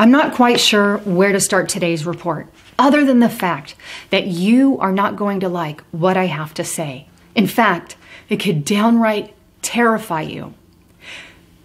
I'm not quite sure where to start today's report, other than the fact that you are not going to like what I have to say. In fact, it could downright terrify you.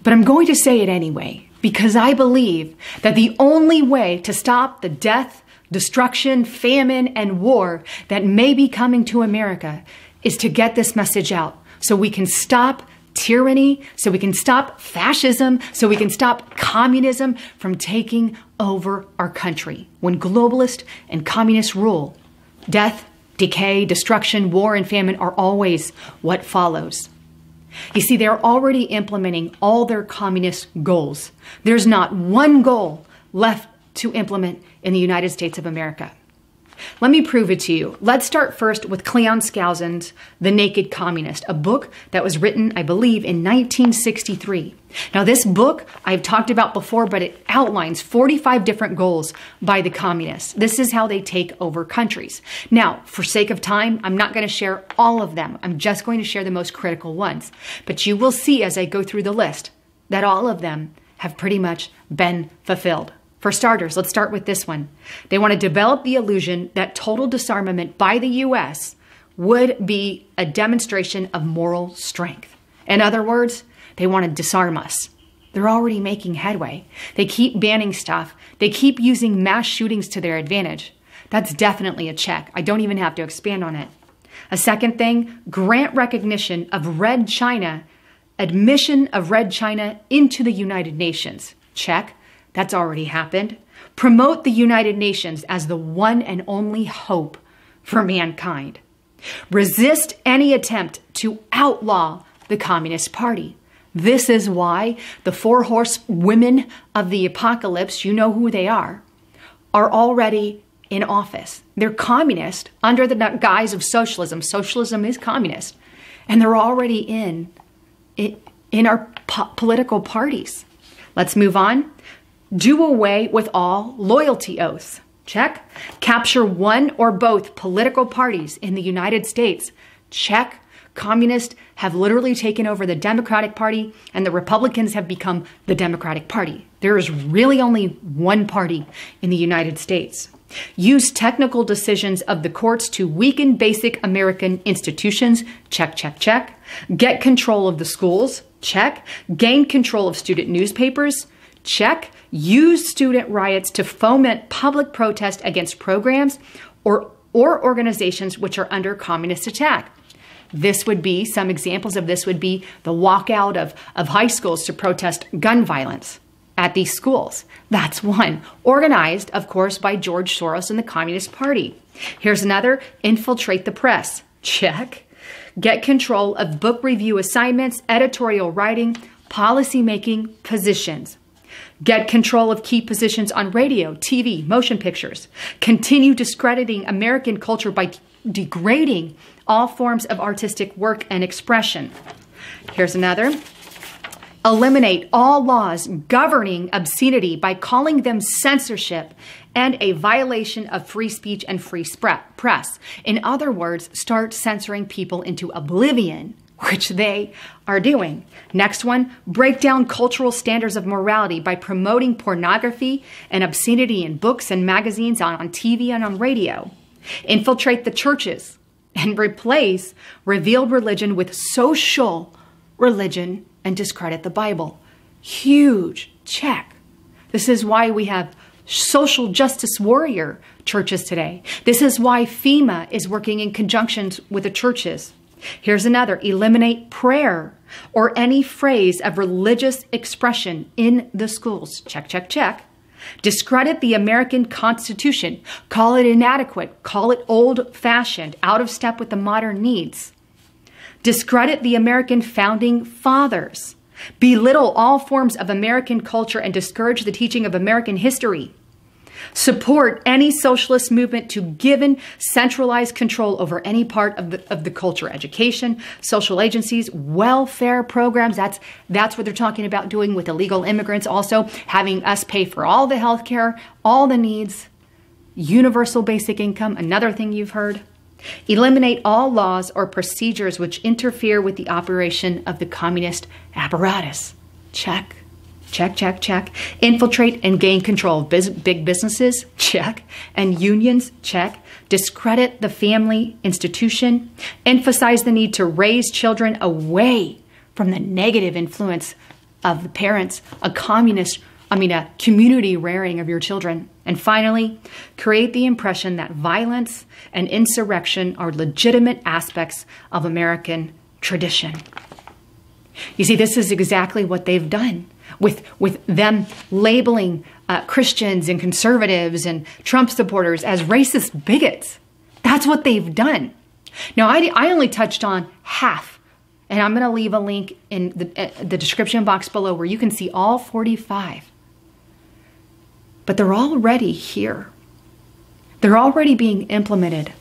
But I'm going to say it anyway, because I believe that the only way to stop the death, destruction, famine, and war that may be coming to America is to get this message out so we can stop tyranny, so we can stop fascism, so we can stop communism from taking over our country. When globalists and communists rule, death, decay, destruction, war, and famine are always what follows. You see, they're already implementing all their communist goals. There's not one goal left to implement in the United States of America. Let me prove it to you. Let's start first with Cleon Skousen's The Naked Communist, a book that was written, I believe, in 1963. Now, this book I've talked about before, but it outlines 45 different goals by the communists. This is how they take over countries. Now, for sake of time, I'm not going to share all of them. I'm just going to share the most critical ones. But you will see as I go through the list that all of them have pretty much been fulfilled. For starters, let's start with this one. They want to develop the illusion that total disarmament by the U.S. would be a demonstration of moral strength. In other words, they want to disarm us. They're already making headway. They keep banning stuff. They keep using mass shootings to their advantage. That's definitely a check. I don't even have to expand on it. A second thing, grant recognition of Red China, admission of Red China into the United Nations. Check. That's already happened. Promote the United Nations as the one and only hope for mankind. Resist any attempt to outlaw the Communist Party. This is why the four horsewomen of the apocalypse, you know who they are already in office. They're communist under the guise of socialism. Socialism is communist. And they're already in our political parties. Let's move on. Do away with all loyalty oaths. Check. Capture one or both political parties in the United States. Check. Communists have literally taken over the Democratic Party, and the Republicans have become the Democratic Party. There is really only one party in the United States. Use technical decisions of the courts to weaken basic American institutions. Check, check, check. Get control of the schools. Check. Gain control of student newspapers. Check. Use student riots to foment public protest against programs or organizations which are under communist attack. Some examples of this would be the walkout of high schools to protest gun violence at these schools. That's one. Organized, of course, by George Soros and the Communist Party. Here's another. Infiltrate the press. Check. Get control of book review assignments, editorial writing, policy-making positions. Get control of key positions on radio, TV, motion pictures. Continue discrediting American culture by degrading all forms of artistic work and expression. Here's another. Eliminate all laws governing obscenity by calling them censorship and a violation of free speech and free press. In other words, start censoring people into oblivion, which they are doing. Next one, break down cultural standards of morality by promoting pornography and obscenity in books and magazines, on TV and on radio. Infiltrate the churches and replace revealed religion with social religion and discredit the Bible. Huge check. This is why we have social justice warrior churches today. This is why FEMA is working in conjunction with the churches. Here's another. Eliminate prayer or any phrase of religious expression in the schools. Check, check, check. Discredit the American Constitution. Call it inadequate. Call it old-fashioned, out of step with the modern needs. Discredit the American founding fathers. Belittle all forms of American culture and discourage the teaching of American history. Support any socialist movement to given centralized control over any part of the culture, education, social agencies, welfare programs. That's what they're talking about doing with illegal immigrants. Also having us pay for all the health care, all the needs, universal basic income, another thing you've heard. Eliminate all laws or procedures which interfere with the operation of the communist apparatus. Check. Check, check, check. Infiltrate and gain control of big businesses? Check. And unions? Check. Discredit the family institution? Emphasize the need to raise children away from the negative influence of the parents, a community rearing of your children. And finally, create the impression that violence and insurrection are legitimate aspects of American tradition. You see, this is exactly what they've done with them labeling Christians and conservatives and Trump supporters as racist bigots. That's what they've done. Now, I only touched on half, and I'm going to leave a link in the description box below where you can see all 45. But they're already here. They're already being implemented.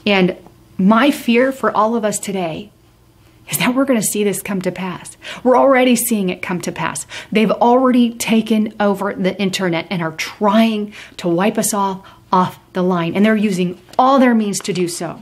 And my fear for all of us today is that we're going to see this come to pass. We're already seeing it come to pass. They've already taken over the internet and are trying to wipe us all off the line. And they're using all their means to do so.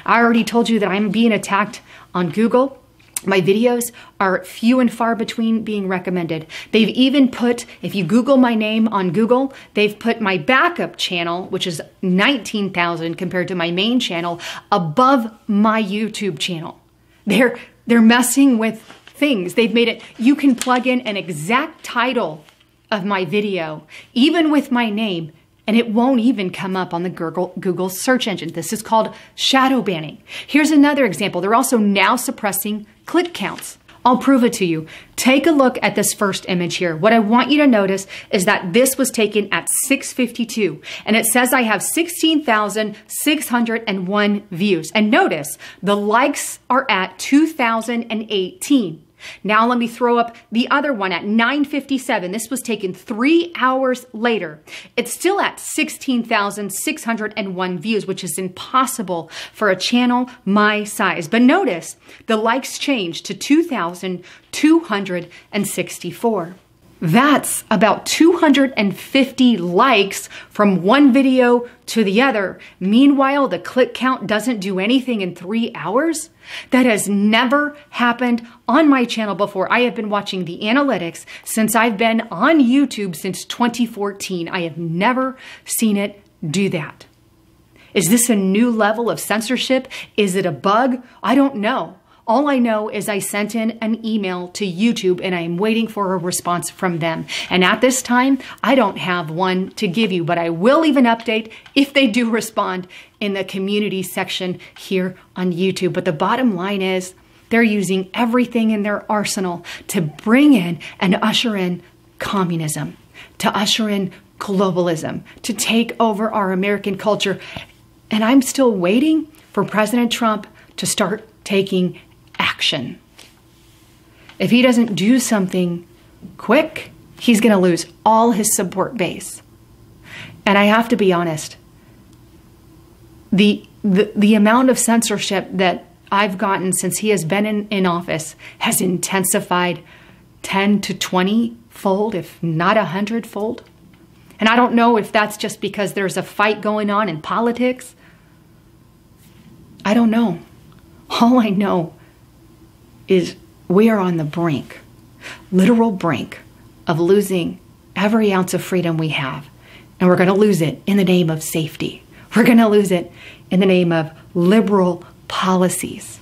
I already told you that I'm being attacked on Google. My videos are few and far between being recommended. They've even put, if you Google my name on Google, they've put my backup channel, which is 19,000 compared to my main channel, above my YouTube channel. They're messing with things. They've made it, you can plug in an exact title of my video, even with my name, and it won't even come up on the Google search engine. This is called shadow banning. Here's another example. They're also now suppressing click counts. I'll prove it to you. Take a look at this first image here. What I want you to notice is that this was taken at 6:52, and it says I have 16,601 views. And notice the likes are at 2,018. Now let me throw up the other one at 9:57. This was taken 3 hours later. It's still at 16,601 views, which is impossible for a channel my size. But notice the likes changed to 2,264. That's about 250 likes from one video to the other. Meanwhile, the click count doesn't do anything in 3 hours. That has never happened on my channel before. I have been watching the analytics since I've been on YouTube since 2014. I have never seen it do that. Is this a new level of censorship? Is it a bug? I don't know. All I know is I sent in an email to YouTube and I'm waiting for a response from them. And at this time, I don't have one to give you, but I will leave an update if they do respond in the community section here on YouTube. But the bottom line is they're using everything in their arsenal to bring in and usher in communism, to usher in globalism, to take over our American culture. And I'm still waiting for President Trump to start taking action. If he doesn't do something quick, he's going to lose all his support base. And I have to be honest, the amount of censorship that I've gotten since he has been in office has intensified 10 to 20 fold, if not 100 fold. And I don't know if that's just because there's a fight going on in politics. I don't know. All I know is we are on the brink, literal brink, of losing every ounce of freedom we have. And we're going to lose it in the name of safety. We're going to lose it in the name of liberal policies.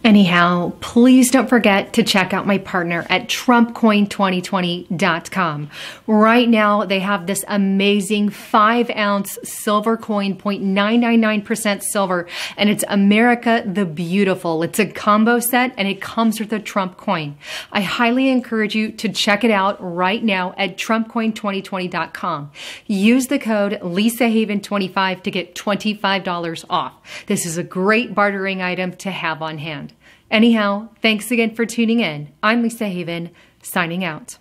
Anyhow, please don't forget to check out my partner at TrumpCoin2020.com. Right now, they have this amazing 5-ounce silver coin, 0.999% silver, and it's America the Beautiful. It's a combo set, and it comes with a Trump coin. I highly encourage you to check it out right now at TrumpCoin2020.com. Use the code LisaHaven25 to get $25 off. This is a great bartering item to have on hand. Anyhow, thanks again for tuning in. I'm Lisa Haven, signing out.